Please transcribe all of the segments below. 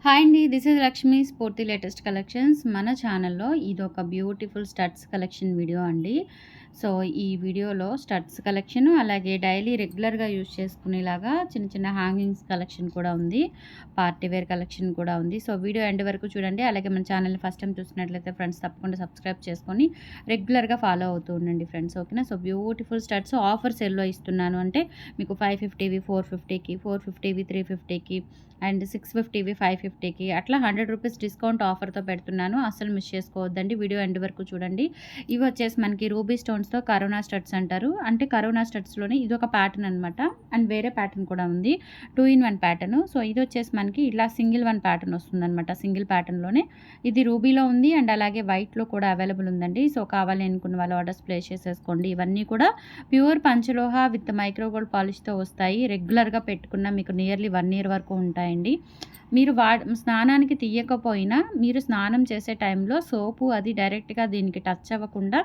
Hi అండి. This is Lakshmi స్ఫూర్తి latest collections. మన ఛానల్‌లో ఇదొక బ్యూటిఫుల్ స్టడ్స్ కలెక్షన్ వీడియో అండి. సో, ఈ వీడియోలో స్టడ్స్ కలెక్షన్ అలాగే డైలీ రెగ్యులర్‌గా యూజ్ చేసుకునేలాగా చిన్న చిన్న హ్యాంగింగ్స్ కలెక్షన్ కూడా ఉంది. పార్టీ వేర్ కలెక్షన్ కూడా ఉంది. సో, వీడియో ఎండ్ వరకు చూడండి. అలాగే మన ఛానల్‌ని ఫస్ట్ టైం చూసినట్లయితే ఫ్రెండ్స్ తప్పకుండా సబ్స్క్రైబ్ చేసుకొని రెగ్యులర్‌గా ఫాలో అవుతూ ఉండండి ఫ్రెండ్స్. ఓకేనా. సో, బ్యూటిఫుల్ స్టడ్స్ ఆఫర్ సేల్‌లో ఇస్తున్నాను. అంటే మీకు 550వి 450కి, 450వి 350కి అండ్ 650వి 550కి అట్లా ₹100 డిస్కౌంట్ ఆఫర్‌తో పెడుతున్నాను. అస్సలు మిస్ చేసుకోవద్దండి. వీడియో ఎండ్ వరకు చూడండి. ఇవి వచ్చేసి మనకి రూబీ స్టోన్స్‌తో కరోనా స్టడ్స్ అంటారు. అంటే కరోనా స్టడ్స్‌లోనే ఇదొక ప్యాటర్న్ అనమాట. అండ్ వేరే ప్యాటర్న్ కూడా ఉంది. 2 ఇన్ 1 ప్యాటర్న్. సో, ఇది వచ్చేసి మనకి ఇలా సింగిల్ 1 ప్యాటర్న్ వస్తుందనమాట. సింగిల్ ప్యాటర్న్‌లోనే ఇది రూబీలో ఉంది అండ్ అలాగే వైట్‌లో కూడా అవైలబుల్ ఉందండి. సో, కావాలి అనుకున్న వాళ్ళు ఆర్డర్స్ ప్లేస్ చేసేసుకోండి. ఇవన్నీ కూడా ప్యూర్ పంచలోహ విత్ మైక్రో గోల్డ్ పాలిష్‌తో వస్తాయి. రెగ్యులర్‌గా పెట్టుకున్న మీకు నియర్లీ 1 ఇయర్ వరకు ఉంటాయండి. మీరు స్నానానికి తీయకపోయినా మీరు స్నానం చేసే టైంలో సోపు అది డైరెక్ట్‌గా దీనికి టచ్ అవ్వకుండా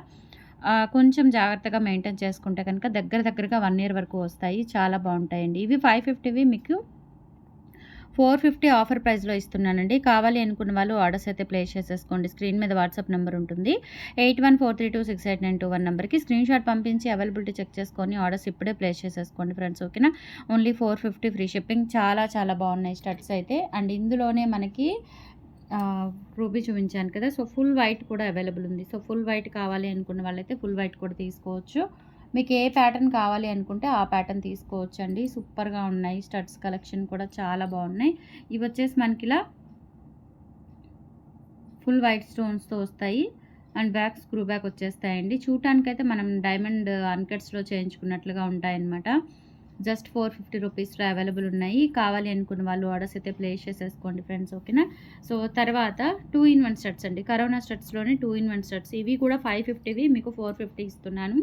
కొంచెం జాగ్రత్తగా మెయింటైన్ చేసుకుంటే కనుక దగ్గరగా 1 ఇయర్ వరకు వస్తాయి. చాలా బాగుంటాయండి. ఇవి 550వి మీకు 450 ఆఫర్ ప్రైస్‌లో ఇస్తున్నానండి. కావాలి అనుకున్న వాళ్ళు ఆర్డర్స్ అయితే ప్లేస్ చేసేసుకోండి. స్క్రీన్ మీద వాట్సాప్ నెంబర్ ఉంటుంది. 8143268921 నెంబర్‌కి స్క్రీన్‌షాట్ పంపించి అవైలబిలిటీ చెక్ చేసుకొని ఆర్డర్స్ ఇప్పుడే ప్లేస్ చేసేసుకోండి ఫ్రెండ్స్. ఓకేనా. Only 450 free shipping. చాలా బాగున్నాయి స్టడ్స్ అయితే. అండ్ ఇందులోనే మనకి రూబీ చూపించాను కదా. సో, ఫుల్ వైట్ కూడా అవైలబుల్ ఉంది. సో, ఫుల్ వైట్ కావాలి అనుకున్న వాళ్ళైతే ఫుల్ వైట్ కూడా తీసుకోవచ్చు. మీకు ఏ ప్యాటర్న్ కావాలి అనుకుంటే ఆ ప్యాటర్న్ తీసుకోవచ్చండి. సూపర్‌గా ఉన్నాయి. స్టడ్స్ కలెక్షన్ కూడా చాలా బాగున్నాయి. ఇవి వచ్చేసి మనకిలా ఫుల్ వైట్ స్టోన్స్‌తో వస్తాయి. అండ్ బ్యాక్ స్క్రూ బ్యాక్ వచ్చేస్తాయండి. చూడటానికైతే మనం డైమండ్ అన్కట్స్‌లో చేయించుకున్నట్లుగా ఉంటాయన్నమాట. జస్ట్ 450 రూపీస్‌లో అవైలబుల్ ఉన్నాయి. కావాలి అనుకున్న వాళ్ళు ఆర్డర్స్ అయితే ప్లేస్ చేసేసుకోండి ఫ్రెండ్స్. ఓకేనా. సో, తర్వాత 2 ఇన్ 1 స్టడ్స్ అండి. కరోనా స్టడ్స్‌లోనే 2 ఇన్ 1 స్టడ్స్. ఇవి కూడా 550వి మీకు 450 ఇస్తున్నాను.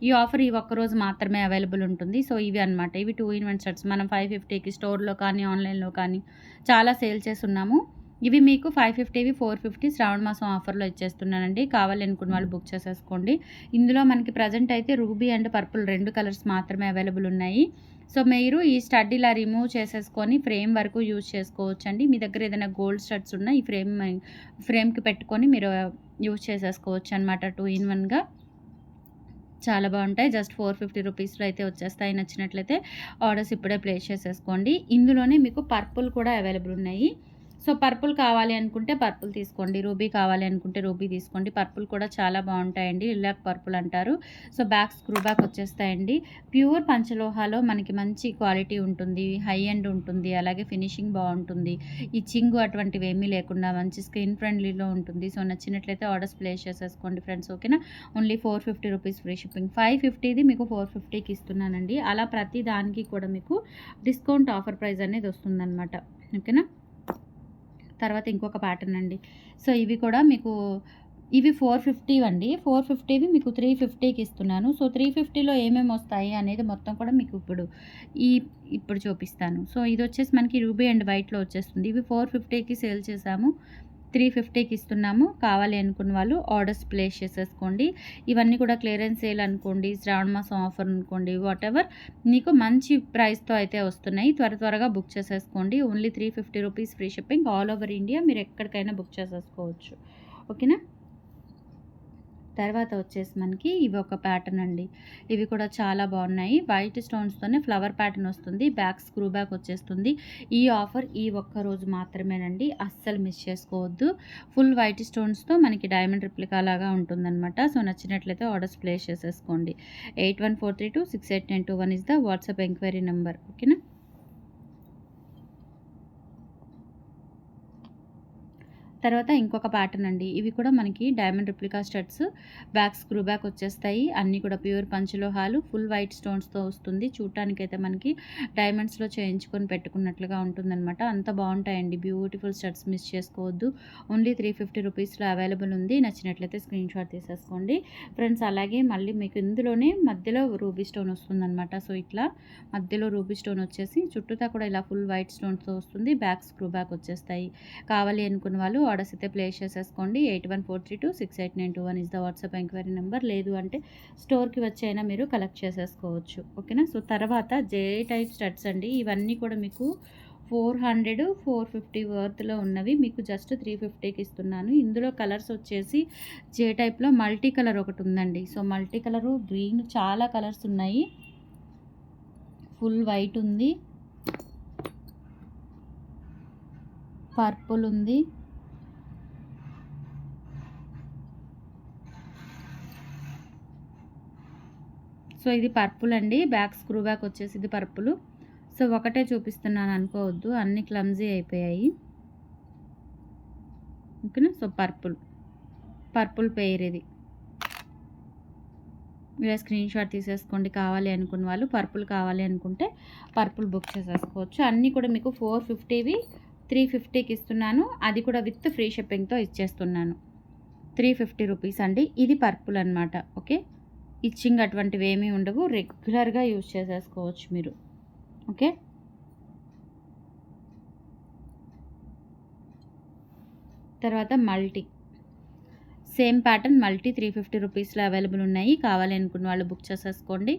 ఈ ఆఫర్ ఈ ఒక్కరోజు మాత్రమే అవైలబుల్ ఉంటుంది. సో, ఇవి అనమాట. ఇవి 2 ఇన్ 1 షర్ట్స్ మనం 550కి స్టోర్‌లో కానీ, ఆన్‌లైన్‌లో కానీ చాలా సేల్ చేసున్నాము. ఇవి మీకు 550వి 450 శ్రావణ మాసం ఆఫర్‌లో ఇచ్చేస్తున్నానండి. కావాలి అనుకున్న వాళ్ళు బుక్ చేసేసుకోండి. ఇందులో మనకి ప్రెజెంట్ అయితే రూబీ అండ్ పర్పుల్ 2 కలర్స్ మాత్రమే అవైలబుల్ ఉన్నాయి. సో, మీరు ఈ స్టడ్ ఇలా రిమూవ్ చేసేసుకొని ఫ్రేమ్ వరకు యూజ్ చేసుకోవచ్చండి. మీ దగ్గర ఏదైనా గోల్డ్ స్టడ్స్ ఉన్నా ఈ ఫ్రేమ్‌కి పెట్టుకొని మీరు యూజ్ చేసేసుకోవచ్చు అనమాట 2 ఇన్ 1గా. చాలా బాగుంటాయి. జస్ట్ 450 రూపీస్‌లో అయితే వచ్చేస్తాయి. నచ్చినట్లయితే ఆర్డర్స్ ఇప్పుడే ప్లేస్ చేసేసుకోండి. ఇందులోనే మీకు పర్పుల్ కూడా అవైలబుల్ ఉన్నాయి. సో, పర్పుల్ కావాలి అనుకుంటే పర్పుల్ తీసుకోండి. రూబీ కావాలి అనుకుంటే రూబీ తీసుకోండి. పర్పుల్ కూడా చాలా బాగుంటాయండి. లిలాక్ పర్పుల్ అంటారు. సో, బ్యాక్ స్క్రూ బ్యాక్ వచ్చేస్తాయండి. ప్యూర్ పంచలోహాలో మనకి మంచి క్వాలిటీ ఉంటుంది. హై ఎండ్ ఉంటుంది. అలాగే ఫినిషింగ్ బాగుంటుంది. ఈ చింగు అటువంటివి ఏమీ లేకుండా మంచి స్కిన్ ఫ్రెండ్లీలో ఉంటుంది. సో, నచ్చినట్లయితే ఆర్డర్స్ ప్లేస్ చేసేసుకోండి ఫ్రెండ్స్. ఓకేనా. Only 450 rupees free shipping. 550ది మీకు 450కి ఇస్తున్నానండి. అలా ప్రతి దానికి కూడా మీకు డిస్కౌంట్ ఆఫర్ ప్రైస్ అనేది వస్తుందన్నమాట. ఓకేనా. తర్వాత ఇంకొక ప్యాటర్న్ అండి. సో, ఇవి కూడా మీకు ఇవి 450 అండి. 450వి మీకు 350కి ఇస్తున్నాను. సో, 350లో ఏమేమి వస్తాయి అనేది మొత్తం కూడా మీకు ఇప్పుడు చూపిస్తాను. సో, ఇది వచ్చేసి మనకి రూబీ అండ్ వైట్‌లో వచ్చేస్తుంది. ఇవి 450కి సేల్ చేసాము. 350కి ఇస్తున్నాము. కావాలి అనుకున్న వాళ్ళు ఆర్డర్స్ ప్లేస్ చేసేసుకోండి. ఇవన్నీ కూడా క్లియరెన్స్ సేల్ అనుకోండి, శ్రావణ మాసం ఆఫర్ అనుకోండి, వాటెవర్ మీకు మంచి ప్రైస్‌తో అయితే వస్తున్నాయి. త్వరగా బుక్ చేసేసుకోండి. Only 350 rupees free shipping. All over India మీరు ఎక్కడికైనా బుక్ చేసేసుకోవచ్చు. ఓకేనా. తర్వాత వచ్చేసి మనకి ఇవి ఒక ప్యాటర్న్ అండి. ఇవి కూడా చాలా బాగున్నాయి. వైట్ స్టోన్స్తోనే ఫ్లవర్ ప్యాటర్న్ వస్తుంది. బ్యాక్ స్క్రూ బ్యాక్ వచ్చేస్తుంది. ఈ ఆఫర్ ఈ ఒక్క రోజు మాత్రమేనండి. అస్సలు మిస్ చేసుకోవద్దు. ఫుల్ వైట్ స్టోన్స్తో మనకి డైమండ్ రిప్లికా లాగా ఉంటుందన్నమాట. సో, నచ్చినట్లయితే ఆర్డర్స్ ప్లేస్ చేసేసుకోండి. 8143268921 is the WhatsApp enquiry number. ఓకేనా. తర్వాత ఇంకొక ప్యాటర్న్ అండి. ఇవి కూడా మనకి diamond replica studs. Back screw back వచ్చేస్తాయి. అన్నీ కూడా ప్యూర్ పంచలోహాలు. ఫుల్ వైట్ స్టోన్స్‌తో వస్తుంది. చూడటానికైతే మనకి డైమండ్స్‌లో చేయించుకొని పెట్టుకున్నట్లుగా ఉంటుందన్నమాట. అంత బాగుంటాయండి. బ్యూటిఫుల్ స్టడ్స్ మిస్ చేసుకోవద్దు. ఓన్లీ 350 రూపీస్‌లో అవైలబుల్ ఉంది. నచ్చినట్లయితే స్క్రీన్‌షాట్ తీసేసుకోండి ఫ్రెండ్స్. అలాగే మళ్ళీ మీకు ఇందులోనే మధ్యలో రూబీ స్టోన్ వస్తుందన్నమాట. సో, ఇట్లా మధ్యలో రూబీ స్టోన్ వచ్చేసి చుట్టూతా కూడా ఇలా ఫుల్ వైట్ స్టోన్స్‌తో వస్తుంది. బ్యాక్ స్క్రూ బ్యాక్ వచ్చేస్తాయి. కావాలి అనుకున్న వాళ్ళు ఆర్డర్స్ అయితే ప్లేస్ చేసేసుకోండి. 8143268921 is the WhatsApp enquiry number. లేదు అంటే స్టోర్‌కి వచ్చి అయినా మీరు కలెక్ట్ చేసేసుకోవచ్చు. ఓకేనా. సో, తర్వాత జే టైప్ స్టడ్స్ అండి. ఇవన్నీ కూడా మీకు 400, 450 వర్త్‌లో ఉన్నవి మీకు జస్ట్ 350కి ఇస్తున్నాను. ఇందులో కలర్స్ వచ్చేసి జే టైప్‌లో మల్టీ కలర్ ఒకటుందండి. సో, మల్టీ కలరు, గ్రీన్ చాలా కలర్స్ ఉన్నాయి. ఫుల్ వైట్ ఉంది. పర్పుల్ ఉంది. సో, ఇది పర్పుల్ అండి. బ్యాక్ స్క్రూ బ్యాక్ వచ్చేసి ఇది పర్పుల్. సో, ఒకటే చూపిస్తున్నాను అనుకోవద్దు. అన్నీ క్లమ్జీ అయిపోయాయి. ఓకేనా. సో, పర్పుల్ పెయిర్ ఇది. ఇలా స్క్రీన్ షాట్ తీసేసుకోండి. కావాలి అనుకున్న వాళ్ళు పర్పుల్ కావాలి అనుకుంటే పర్పుల్ బుక్ చేసేసుకోవచ్చు. అన్నీ కూడా మీకు 450వి 350కి ఇస్తున్నాను. అది కూడా విత్ ఫ్రీ షిప్పింగ్తో ఇచ్చేస్తున్నాను. 350 రూపీస్ అండి. ఇది పర్పుల్ అనమాట. ఓకే. ఇచ్చింగ్ అటువంటివి ఏమీ ఉండవు. రెగ్యులర్గా యూజ్ చేసేసుకోవచ్చు మీరు. ఓకే. తర్వాత మల్టీ సేమ్ ప్యాటర్న్ మల్టీ 350 రూపీస్లో అవైలబుల్ ఉన్నాయి. కావాలి అనుకున్న వాళ్ళు బుక్ చేసేసుకోండి.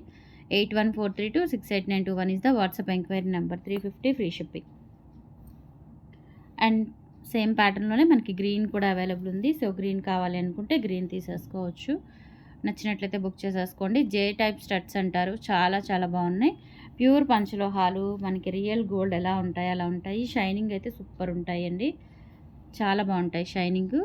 8143268921 is the WhatsApp enquiry number. 350 free shipping. And same ప్యాటర్న్లోనే మనకి గ్రీన్ కూడా అవైలబుల్ ఉంది. సో, గ్రీన్ కావాలి అనుకుంటే గ్రీన్ తీసేసుకోవచ్చు. నచ్చినట్లయితే బుక్ చేసేసుకోండి. జే టైప్ స్టడ్స్ అంటారు. చాలా చాలా బాగున్నాయి. ప్యూర్ పంచలోహాలు మనకి రియల్ గోల్డ్ ఎలా ఉంటాయి అలా ఉంటాయి. షైనింగ్ అయితే సూపర్ ఉంటాయండి. చాలా బాగుంటాయి షైనింగ్.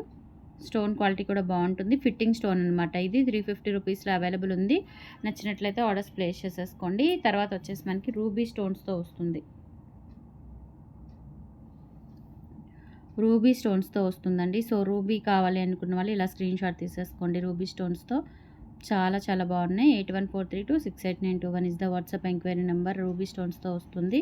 స్టోన్ క్వాలిటీ కూడా బాగుంటుంది. ఫిట్టింగ్ స్టోన్ అనమాట. ఇది 350 రూపీస్లో అవైలబుల్ ఉంది. నచ్చినట్లయితే ఆర్డర్స్ ప్లేస్ చేసేసుకోండి. తర్వాత వచ్చేసి మనకి రూబీ స్టోన్స్తో వస్తుంది. రూబీ స్టోన్స్తో వస్తుందండి. సో, రూబీ కావాలి అనుకున్న వాళ్ళు ఇలా స్క్రీన్ షాట్ తీసేసుకోండి. రూబీ స్టోన్స్తో చాలా చాలా బాగున్నాయి. 8143268921 is the WhatsApp enquiry number. Ruby స్టోన్స్తో వస్తుంది.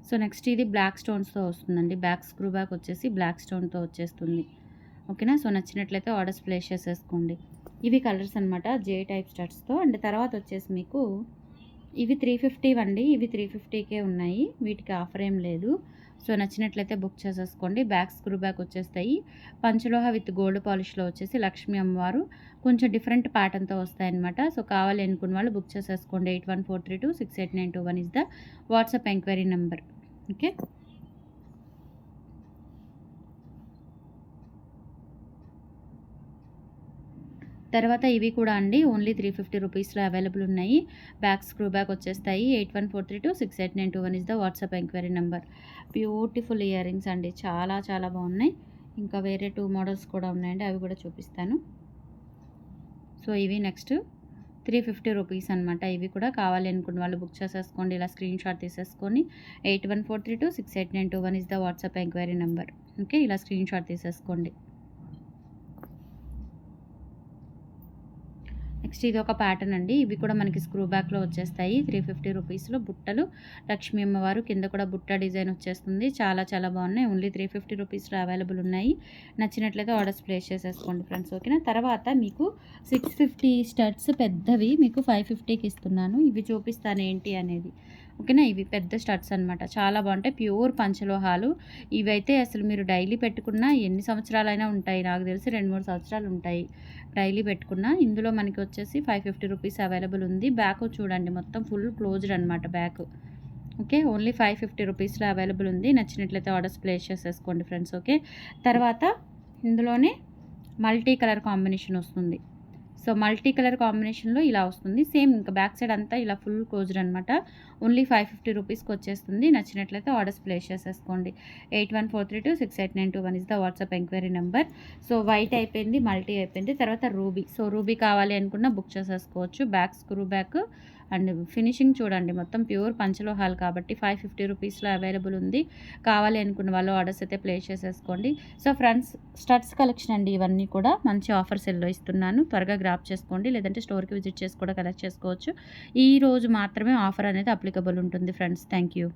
సో, నెక్స్ట్ ఇది బ్లాక్ స్టోన్స్తో వస్తుందండి. బ్యాక్ స్క్రూ బ్యాక్ వచ్చేసి బ్లాక్ స్టోన్తో వచ్చేస్తుంది. ఓకేనా. సో, నచ్చినట్లయితే ఆర్డర్స్ ప్లేస్ చేసేసుకోండి. ఇవి కలర్స్ అనమాట జే టైప్ స్టడ్స్తో. అండ్ తర్వాత వచ్చేసి మీకు ఇవి 350 అండి. ఇవి 350కే ఉన్నాయి. వీటికి ఆఫర్ ఏం లేదు. సో, నచ్చినట్లయితే బుక్ చేసేసుకోండి. బ్యాక్ స్క్రూ బ్యాక్ వచ్చేస్తాయి. పంచలోహ విత్ గోల్డ్ పాలిష్లో వచ్చేసి లక్ష్మీ అమ్మవారు కొంచెం డిఫరెంట్ ప్యాటర్న్తో వస్తాయన్నమాట. సో, కావాలి అనుకున్న వాళ్ళు బుక్ చేసేసుకోండి. 8143268921 is the WhatsApp enquiry number. Okay. తర్వాత ఇవి కూడా అండి ఓన్లీ 350 రూపీస్లో అవైలబుల్ ఉన్నాయి. బ్యాక్ స్క్రూ బ్యాక్ వచ్చేస్తాయి. 8143268921 is the WhatsApp enquiry number. Beautiful ear rings అండి. చాలా చాలా బాగున్నాయి. ఇంకా వేరే 2 మోడల్స్ కూడా ఉన్నాయండి. అవి కూడా చూపిస్తాను. సో, ఇవి నెక్స్ట్ 350 రూపీస్ అనమాట. ఇవి కూడా కావాలి అనుకున్న వాళ్ళు బుక్ చేసేసుకోండి. ఇలా స్క్రీన్ షాట్ తీసేసుకొని 8143268921 is the WhatsApp enquiry number. Okay. ఇలా స్క్రీన్ షాట్ తీసేసుకోండి. నెక్స్ట్ ఇది ఒక ప్యాటర్న్ అండి. ఇవి కూడా మనకి స్క్రూ బ్యాక్లో వచ్చేస్తాయి. 350 రూపీస్లో బుట్టలు లక్ష్మీ అమ్మవారు కింద కూడా బుట్ట డిజైన్ వచ్చేస్తుంది. చాలా చాలా బాగున్నాయి. ఓన్లీ 350 రూపీస్లో అవైలబుల్ ఉన్నాయి. నచ్చినట్లయితే ఆర్డర్స్ ప్లేస్ చేసేసుకోండి ఫ్రెండ్స్. ఓకేనా. తర్వాత మీకు 650 స్టడ్స్ పెద్దవి మీకు 550కి ఇస్తున్నాను. ఇవి చూపిస్తాను ఏంటి అనేది. ఓకేనా. ఇవి పెద్ద స్టడ్స్ అనమాట. చాలా బాగుంటాయి. ప్యూర్ పంచలోహాలు. ఇవైతే అసలు మీరు డైలీ పెట్టుకున్నా ఎన్ని సంవత్సరాలైనా ఉంటాయి. నాకు తెలిసి 2-3 సంవత్సరాలు ఉంటాయి డైలీ పెట్టుకున్నా. ఇందులో మనకి వచ్చేసి 550 రూపీస్ అవైలబుల్ ఉంది. బ్యాక్ చూడండి మొత్తం ఫుల్ క్లోజ్డ్ అనమాట బ్యాక్. ఓకే. ఓన్లీ 550 రూపీస్లో అవైలబుల్ ఉంది. నచ్చినట్లయితే ఆర్డర్స్ ప్లేస్ చేసేసుకోండి ఫ్రెండ్స్. ఓకే. తర్వాత ఇందులోనే మల్టీ కలర్ కాంబినేషన్ వస్తుంది. సో, మల్టీ కలర్ కాంబినేషన్లో ఇలా వస్తుంది. సేమ్ ఇంకా బ్యాక్ సైడ్ అంతా ఇలా ఫుల్ క్లోజ్డ్ అనమాట. ఓన్లీ 550 రూపీస్కి వచ్చేస్తుంది. నచ్చినట్లయితే ఆర్డర్స్ ప్లేస్ చేసేసుకోండి. 8143268921 is the WhatsApp enquiry number. So, white అయిపోయింది, మల్టీ అయిపోయింది. తర్వాత రూబీ. సో, రూబీ కావాలి అనుకున్న బుక్ చేసేసుకోవచ్చు. Back screw back and finishing చూడండి మొత్తం ప్యూర్ పంచలోహాలు కాబట్టి 550 రూపీస్లో అవైలబుల్ ఉంది. కావాలి అనుకున్న వాళ్ళు ఆర్డర్స్ అయితే ప్లేస్ చేసేసుకోండి. సో, ఫ్రెండ్స్ స్టడ్స్ కలెక్షన్ అండి. ఇవన్నీ కూడా మంచి ఆఫర్ సెల్లో ఇస్తున్నాను. త్వరగా గ్రాప్ చేసుకోండి. లేదంటే స్టోర్కి విజిట్ చేసి కూడా కలెక్ట్ చేసుకోవచ్చు. ఈ రోజు మాత్రమే ఆఫర్ అనేది అప్లికబుల్ ఉంటుంది ఫ్రెండ్స్. Thank you.